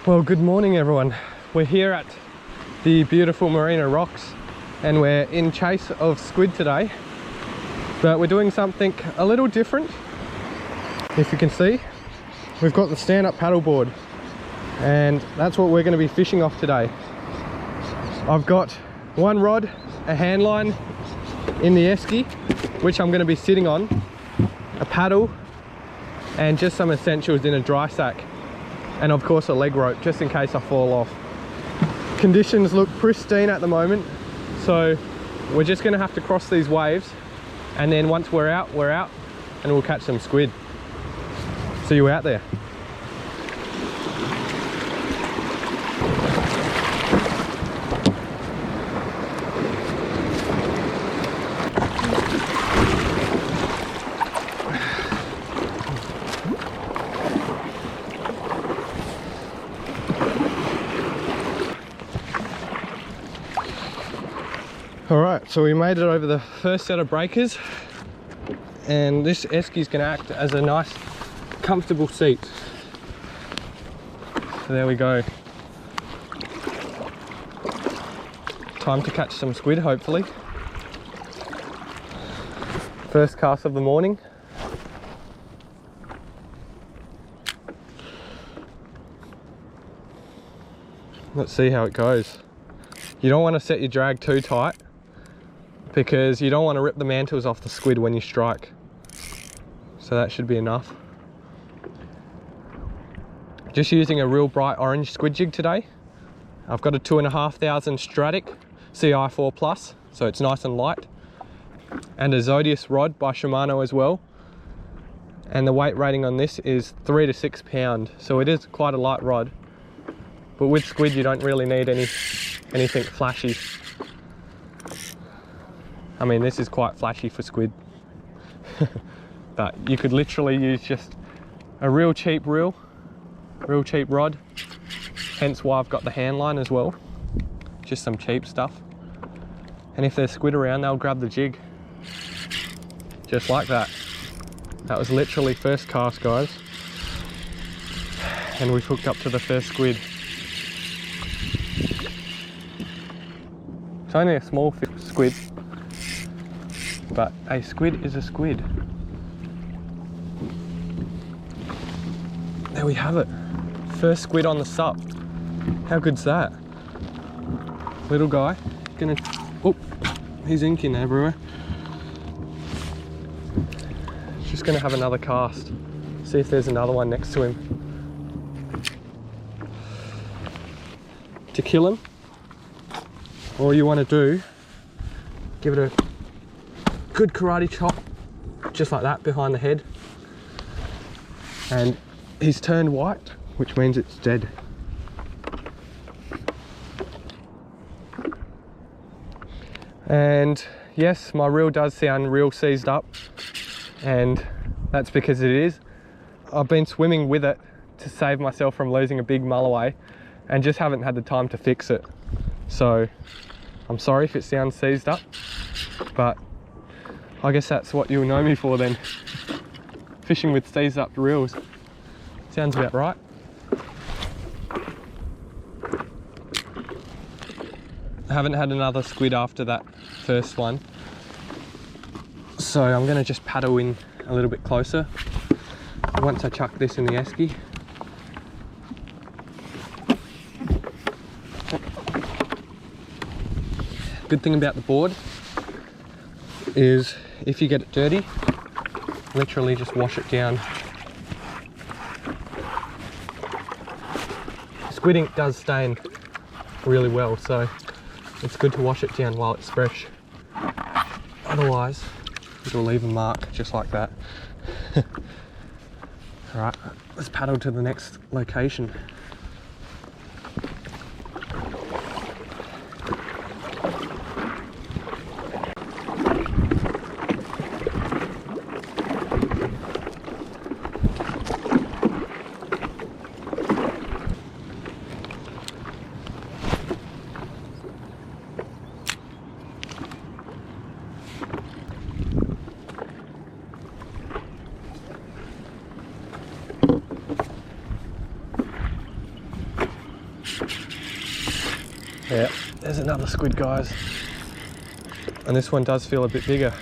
Well, good morning everyone. We're here at the beautiful Marina Rocks and we're in chase of squid today, but we're doing something a little different. If you can see, we've got the stand-up paddleboard and that's what we're going to be fishing off today. I've got one rod, a hand line in the esky which I'm going to be sitting on, a paddle and just some essentials in a dry sack, and of course a leg rope just in case I fall off. Conditions look pristine at the moment, so we're just going to have to cross these waves, and then once we're out and we'll catch some squid. See you out there. Alright, so we made it over the first set of breakers, and this esky is going to act as a nice comfortable seat. So there we go. Time to catch some squid, hopefully. First cast of the morning. Let's see how it goes. You don't want to set your drag too tight, because you don't want to rip the mantles off the squid when you strike. So that should be enough. Just using a real bright orange squid jig today. I've got a 2,500 Stradic CI4 plus, so it's nice and light. And a Zodias rod by Shimano as well. And the weight rating on this is 3 to 6 pound, so it is quite a light rod. But with squid you don't really need anything flashy. I mean, this is quite flashy for squid. But you could literally use just a real cheap rod, hence why I've got the hand line as well. Just some cheap stuff. And if there's squid around, they'll grab the jig. Just like that. That was literally first cast, guys. And we've hooked up to the first squid. It's only a small squid, but a squid is a squid. There we have it. First squid on the sup. How good's that? Little guy. Gonna... Oh, he's inking everywhere. Just gonna have another cast. See if there's another one next to him. To kill him, all you want to do, give it a good karate chop, just like that, behind the head. And he's turned white, which means it's dead. And yes, my reel does sound real seized up, and that's because it is. I've been swimming with it to save myself from losing a big mulloway, and just haven't had the time to fix it. So I'm sorry if it sounds seized up, but I guess that's what you'll know me for then. Fishing with seized up reels. Sounds about right. I haven't had another squid after that first one, so I'm going to just paddle in a little bit closer once I chuck this in the esky. Good thing about the board is if you get it dirty, literally just wash it down. Squid ink does stain really well, so it's good to wash it down while it's fresh. Otherwise, it'll leave a mark just like that. Alright, let's paddle to the next location. Yeah, there's another squid, guys. And this one does feel a bit bigger.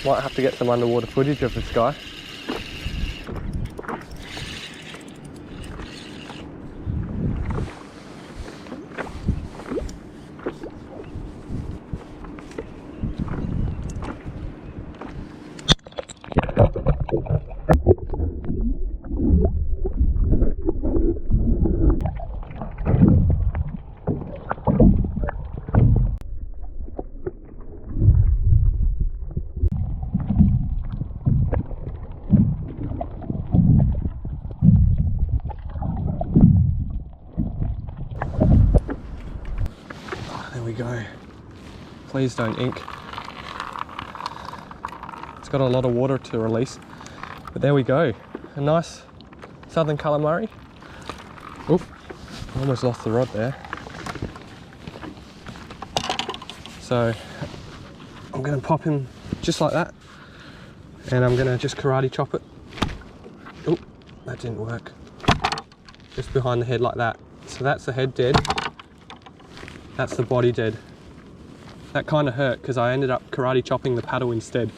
Might have to get some underwater footage of this guy. There we go. Please don't ink. It's got a lot of water to release. But there we go. A nice southern calamari. Oop, almost lost the rod there. So I'm gonna pop him just like that. And I'm gonna just karate chop it. Oop, that didn't work. Just behind the head like that. So that's the head dead. That's the body dead. That kind of hurt because I ended up karate chopping the paddle instead.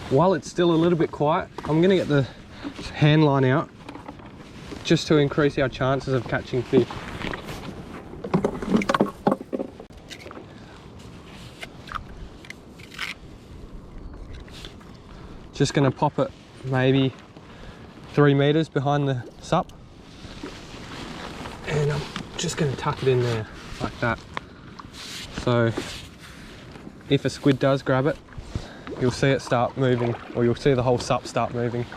While it's still a little bit quiet, I'm going to get the hand line out just to increase our chances of catching fish. Just going to pop it maybe 3 meters behind the sup, and I'm just going to tuck it in there like that. So if a squid does grab it, you'll see it start moving, or you'll see the whole sup start moving.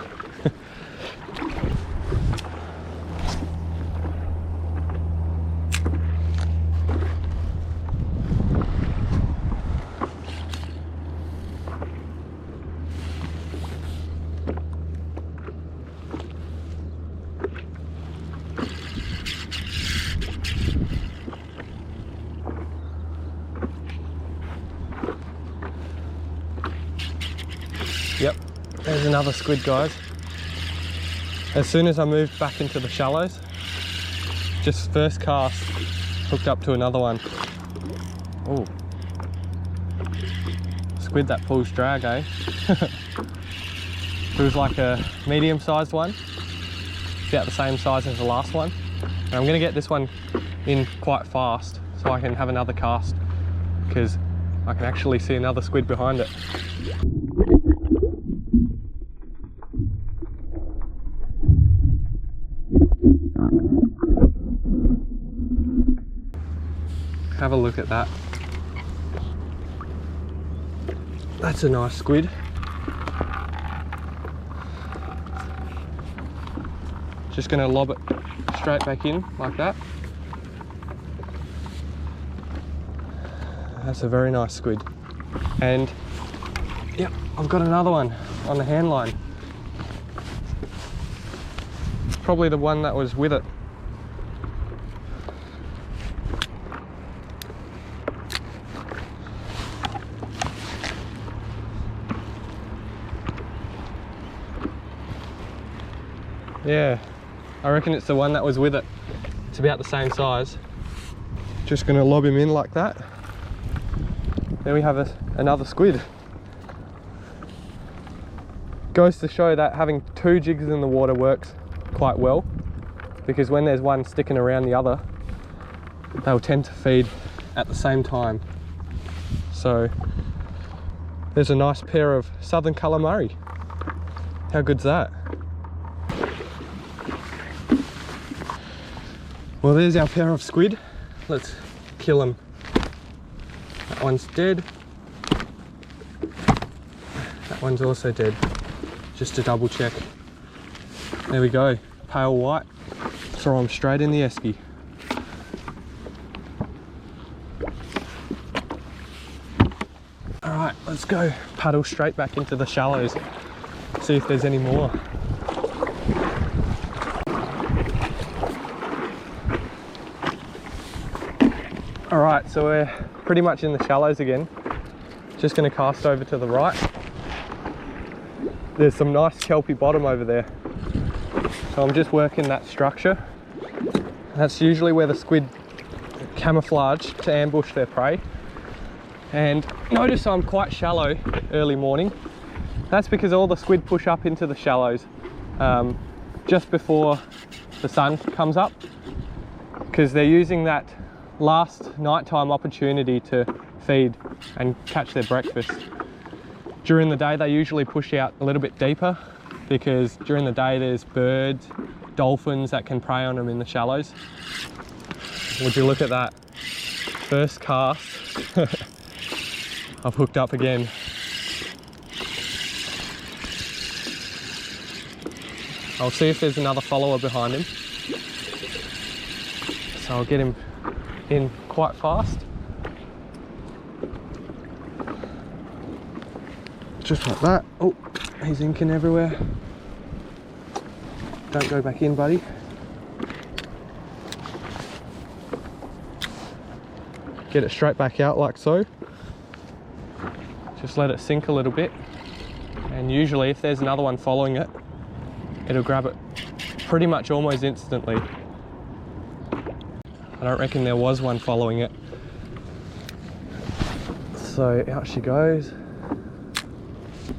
Yep, there's another squid, guys. As soon as I moved back into the shallows, just first cast, hooked up to another one. Oh, squid that pulls drag, eh? It was like a medium-sized one, about the same size as the last one. And I'm gonna get this one in quite fast so I can have another cast, because I can actually see another squid behind it. Have a look at that. That's a nice squid. Just gonna lob it straight back in like that. That's a very nice squid. And yep, I've got another one on the hand line. Probably the one that was with it. Yeah, I reckon it's the one that was with it. It's about the same size. Just gonna lob him in like that. There we have another squid. Goes to show that having 2 jigs in the water works quite well, because when there's one sticking around the other, they'll tend to feed at the same time. So there's a nice pair of southern calamari. How good's that? Well, there's our pair of squid. Let's kill them. That one's dead. That one's also dead. Just to double check. There we go. Pale white. Throw them straight in the esky. All right, let's go. Paddle straight back into the shallows. See if there's any more. All right, so we're pretty much in the shallows again. Just going to cast over to the right. There's some nice kelpy bottom over there. So I'm just working that structure. That's usually where the squid camouflage to ambush their prey. And notice I'm quite shallow early morning. That's because all the squid push up into the shallows just before the sun comes up, because they're using that last nighttime opportunity to feed and catch their breakfast. During the day they usually push out a little bit deeper, because during the day there's birds, dolphins that can prey on them in the shallows. Would you look at that? First cast. I've hooked up again. I'll see if there's another follower behind him. So I'll get him in quite fast. Just like that. Oh, he's inking everywhere. Don't go back in, buddy. Get it straight back out like so. Just let it sink a little bit. And usually if there's another one following it, it'll grab it pretty much almost instantly. I don't reckon there was one following it. So out she goes.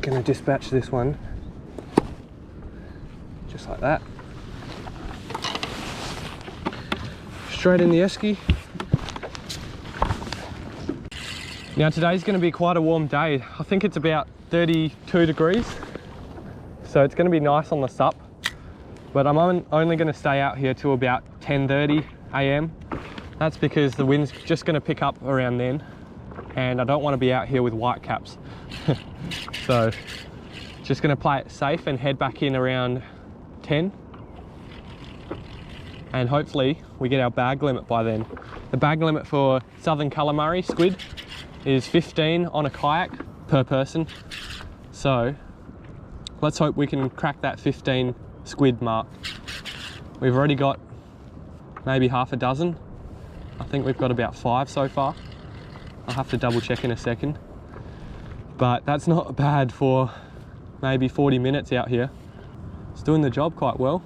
Gonna dispatch this one. Just like that. Straight in the esky. Now today's going to be quite a warm day. I think it's about 32 degrees. So it's going to be nice on the sup. But I'm only going to stay out here till about 10:30 AM. That's because the wind's just going to pick up around then. And I don't want to be out here with white caps. So just going to play it safe and head back in around 10. And hopefully we get our bag limit by then. The bag limit for southern calamari squid is 15 on a kayak per person. So let's hope we can crack that 15 squid mark. We've already got maybe half a dozen. I think we've got about 5 so far. I'll have to double check in a second. But that's not bad for maybe 40 minutes out here. It's doing the job quite well.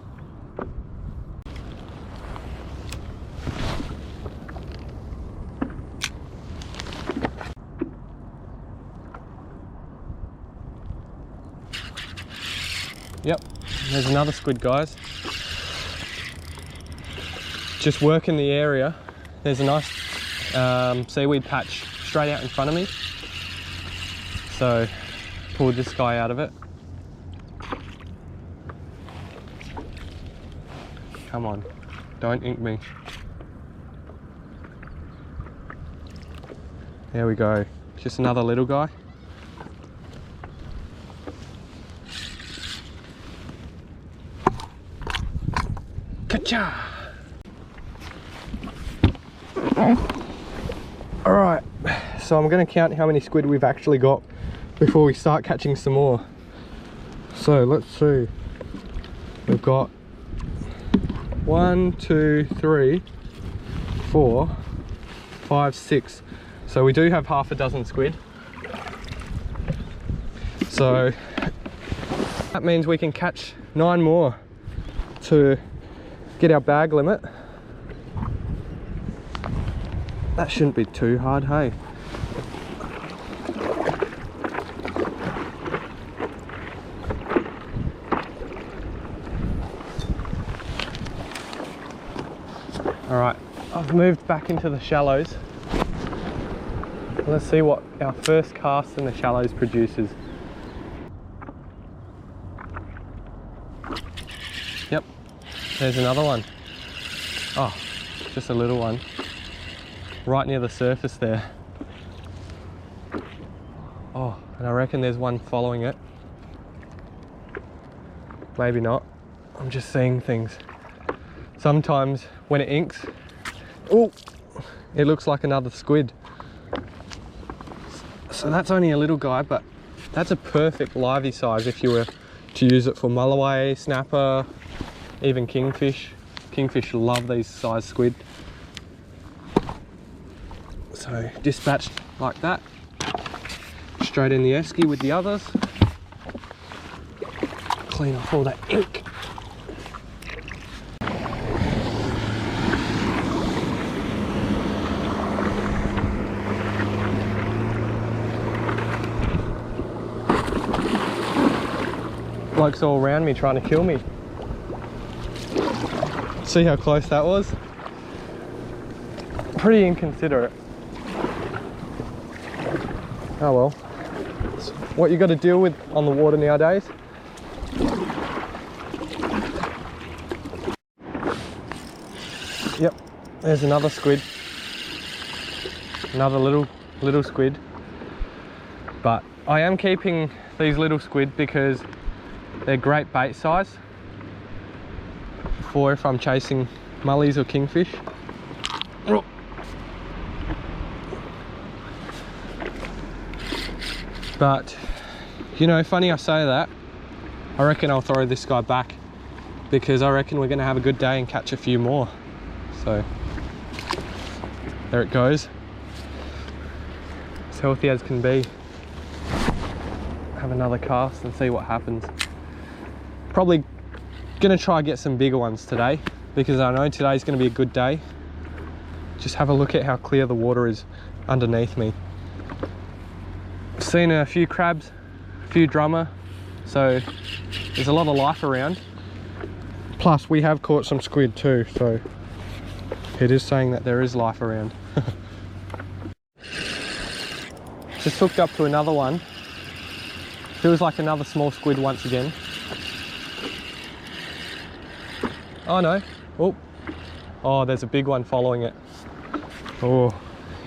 Yep, there's another squid, guys. Just working the area. There's a nice seaweed patch straight out in front of me. So, pulled this guy out of it. Come on, don't ink me. There we go. Just another little guy. Ka-cha! All right, so I'm going to count how many squid we've actually got before we start catching some more. So let's see. We've got 1, 2, 3, 4, 5, 6. So we do have half a dozen squid. So that means we can catch 9 more to get our bag limit. That shouldn't be too hard, hey? All right, I've moved back into the shallows. Let's see what our first cast in the shallows produces. Yep, there's another one. Oh, just a little one. Right near the surface there. Oh, and I reckon there's one following it. Maybe not. I'm just seeing things. Sometimes when it inks, oh, it looks like another squid. So that's only a little guy, but that's a perfect livey size if you were to use it for mulloway, snapper, even kingfish. Kingfish love these size squid. So dispatched like that, straight in the esky with the others. Clean off all that ink. Blokes all around me trying to kill me. See how close that was? Pretty inconsiderate. Oh well. It's what you got to deal with on the water nowadays. Yep, there's another squid. Another little squid. But I am keeping these little squid because they're great bait size for if I'm chasing mullies or kingfish. But, you know, funny I say that, I reckon I'll throw this guy back because I reckon we're going to have a good day and catch a few more. So, there it goes. As healthy as can be. Have another cast and see what happens. Probably going to try and get some bigger ones today because I know today's going to be a good day. Just have a look at how clear the water is underneath me. Seen a few crabs, a few drummer, so there's a lot of life around. Plus we have caught some squid too, so it is saying that there is life around. Just hooked up to another one. Feels like another small squid once again. Oh no, oh there's a big one following it. Oh,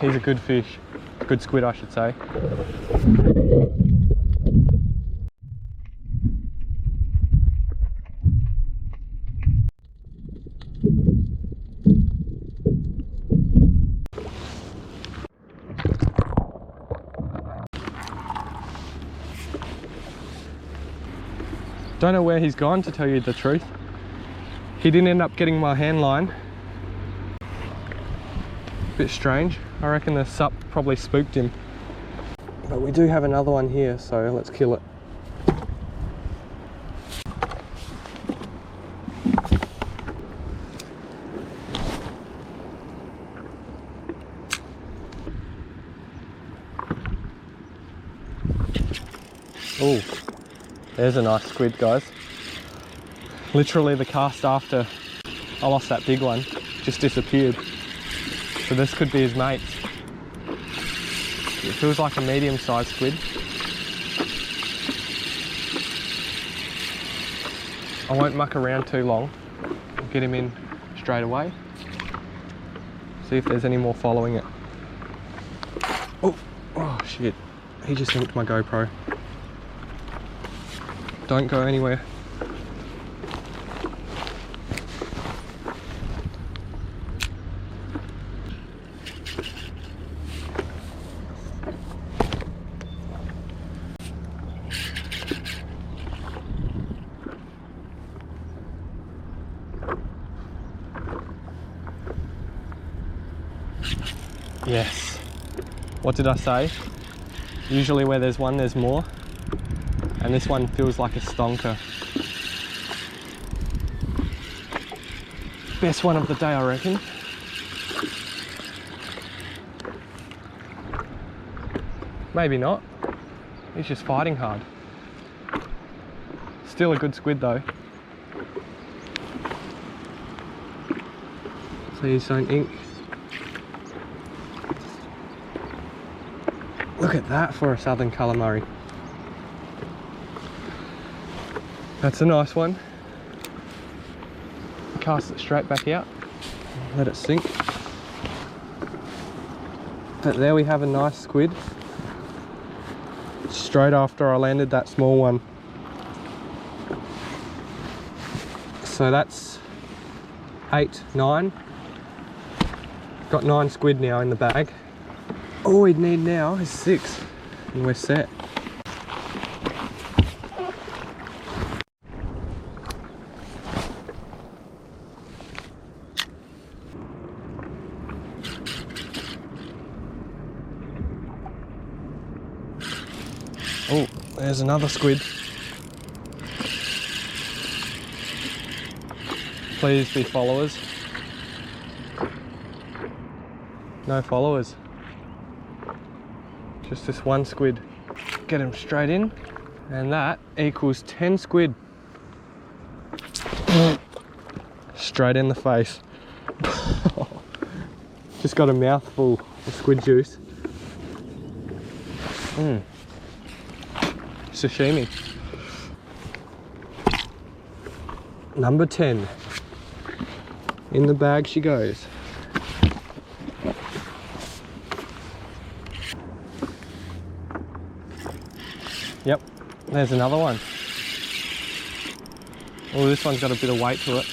he's a good fish. Good squid, I should say. Don't know where he's gone, to tell you the truth. He didn't end up getting my hand line. Bit strange. I reckon the sup probably spooked him. But we do have another one here, so let's kill it. Oh, there's a nice squid, guys. Literally the cast after I lost that big one just disappeared. So this could be his mates. It feels like a medium-sized squid. I won't muck around too long. I'll get him in straight away. See if there's any more following it. Oh shit. He just inked my GoPro. Don't go anywhere. Yes. What did I say? Usually where there's one, there's more. And this one feels like a stonker. Best one of the day, I reckon. Maybe not. He's just fighting hard. Still a good squid though. Please don't ink. Look at that for a southern calamari. That's a nice one. Cast it straight back out. Let it sink. But there we have a nice squid. Straight after I landed that small one. So that's 8, 9. Got 9 squid now in the bag. All we need now is 6 and we're set. Oh, there's another squid. Please be followers. No followers. Just this one squid. Get him straight in. And that equals 10 squid. Straight in the face. Just got a mouthful of squid juice. Sashimi. Number 10. In the bag she goes. Yep, there's another one. Oh, this one's got a bit of weight to it.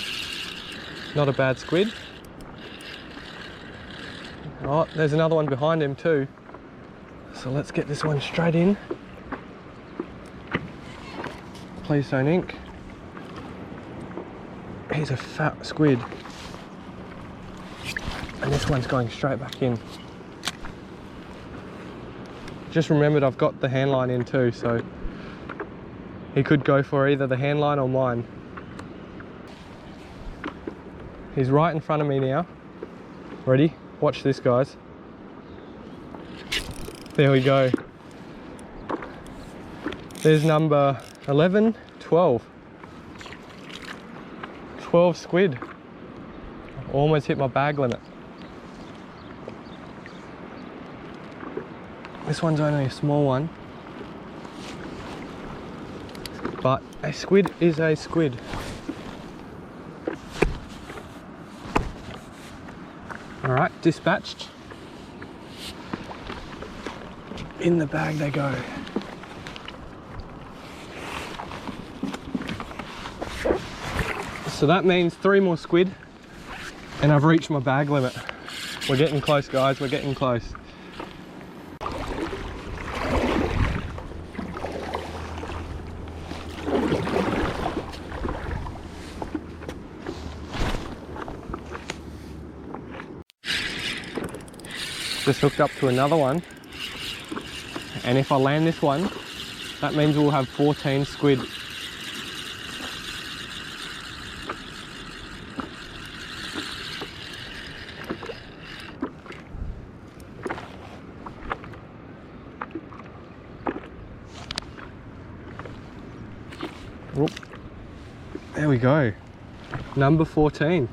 Not a bad squid. Oh, there's another one behind him too. So let's get this one straight in. Please don't ink. He's a fat squid. And this one's going straight back in. Just remembered I've got the hand line in too, so he could go for either the hand line or mine. He's right in front of me now. Ready? Watch this, guys. There we go. There's number 11, 12. 12 squid. Almost hit my bag limit. This one's only a small one, but a squid is a squid. All right, dispatched. In the bag they go. So that means 3 more squid and I've reached my bag limit. We're getting close, guys, we're getting close. Just hooked up to another one, and if I land this one, that means we'll have 14 squid. Oop. There we go, number 14.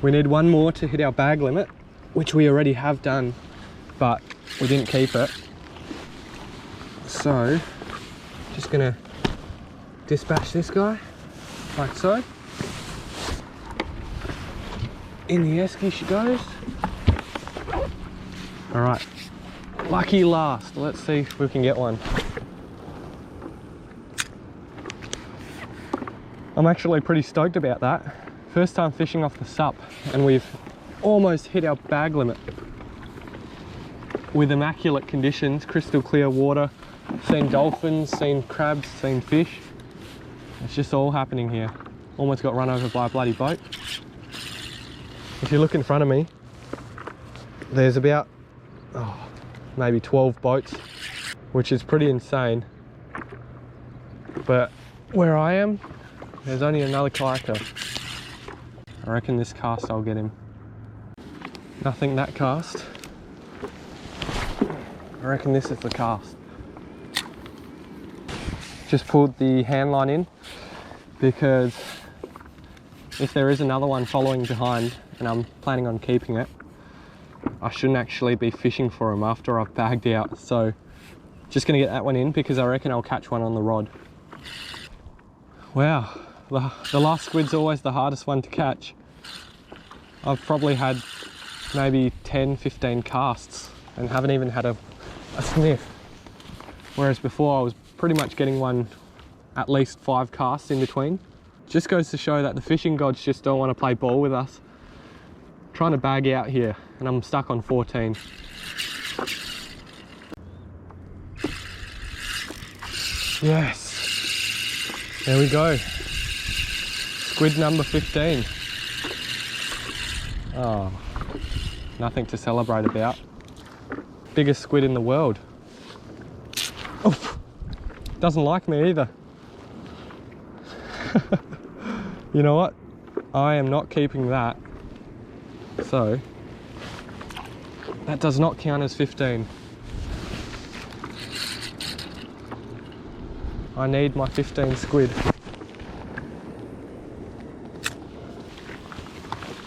We need one more to hit our bag limit, which we already have done, but we didn't keep it. So, just gonna dispatch this guy, like so. In the esky she goes. All right, lucky last. Let's see if we can get one. I'm actually pretty stoked about that. First time fishing off the sup, and we've almost hit our bag limit with immaculate conditions, crystal clear water, seen dolphins, seen crabs, seen fish. It's just all happening here. Almost got run over by a bloody boat. If you look in front of me, there's about maybe 12 boats, which is pretty insane. But where I am, there's only another kayaker. I reckon this cast I'll get him. Nothing that cast. I reckon this is the cast. Just pulled the hand line in because if there is another one following behind and I'm planning on keeping it, I shouldn't actually be fishing for him after I've bagged out. So just gonna get that one in because I reckon I'll catch one on the rod. Wow, the last squid's always the hardest one to catch. I've probably had maybe 10, 15 casts and haven't even had a sniff. Whereas before I was pretty much getting one at least 5 casts in between. Just goes to show that the fishing gods just don't want to play ball with us. I'm trying to bag out here and I'm stuck on 14. Yes, there we go. Squid number 15. Oh, nothing to celebrate about. Biggest squid in the world. Oof. Doesn't like me either. You know what? I am not keeping that. So that does not count as 15. I need my 15 squid.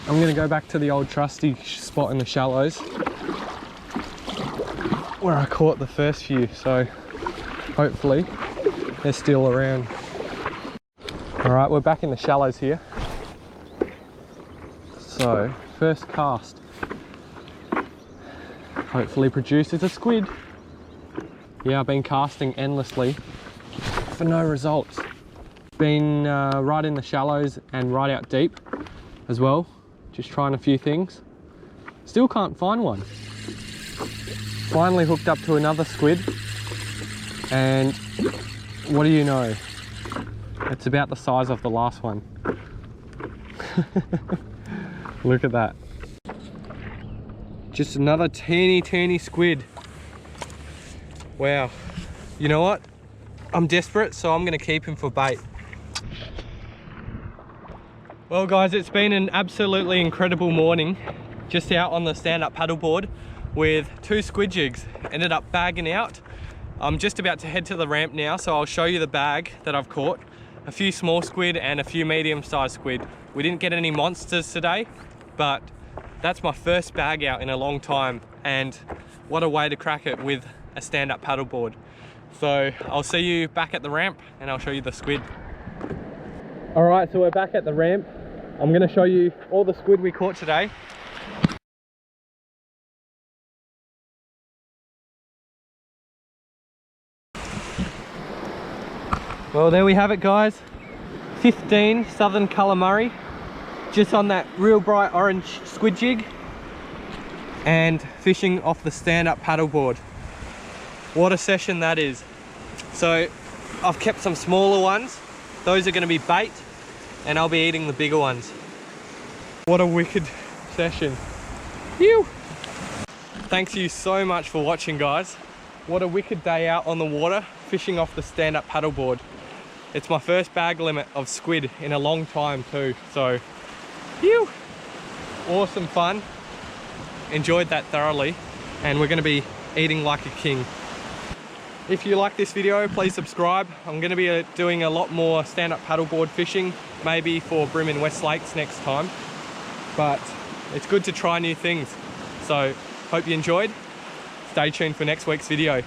I'm gonna go back to the old trusty spot in the shallows where I caught the first few, so hopefully they're still around. All right, we're back in the shallows here. So first cast hopefully produces a squid. Yeah, I've been casting endlessly for no results. Been right in the shallows and right out deep as well, just trying a few things. Still can't find one. Finally hooked up to another squid, and what do you know? It's about the size of the last one. Look at that. Just another teeny squid. Wow. You know what? I'm desperate, so I'm gonna keep him for bait. Well guys, it's been an absolutely incredible morning. Just out on the stand-up paddleboard with 2 squid jigs. Ended up bagging out. I'm just about to head to the ramp now, so I'll show you the bag that I've caught. A few small squid and a few medium-sized squid. We didn't get any monsters today, but that's my first bag out in a long time, and what a way to crack it with a stand-up paddleboard. So I'll see you back at the ramp and I'll show you the squid. All right, so we're back at the ramp. I'm going to show you all the squid we caught today. Well, there we have it guys. 15 southern calamari, just on that real bright orange squid jig, and fishing off the stand-up paddleboard. What a session that is. So I've kept some smaller ones. Those are going to be bait, and I'll be eating the bigger ones. What a wicked session. Phew. Thanks you so much for watching guys. What a wicked day out on the water, fishing off the stand-up paddleboard. It's my first bag limit of squid in a long time too, so phew. Awesome fun. Enjoyed that thoroughly, and we're going to be eating like a king. If you like this video, please subscribe. I'm going to be doing a lot more stand-up paddleboard fishing, maybe for Brim and West Lakes next time. But it's good to try new things. So, hope you enjoyed. Stay tuned for next week's video.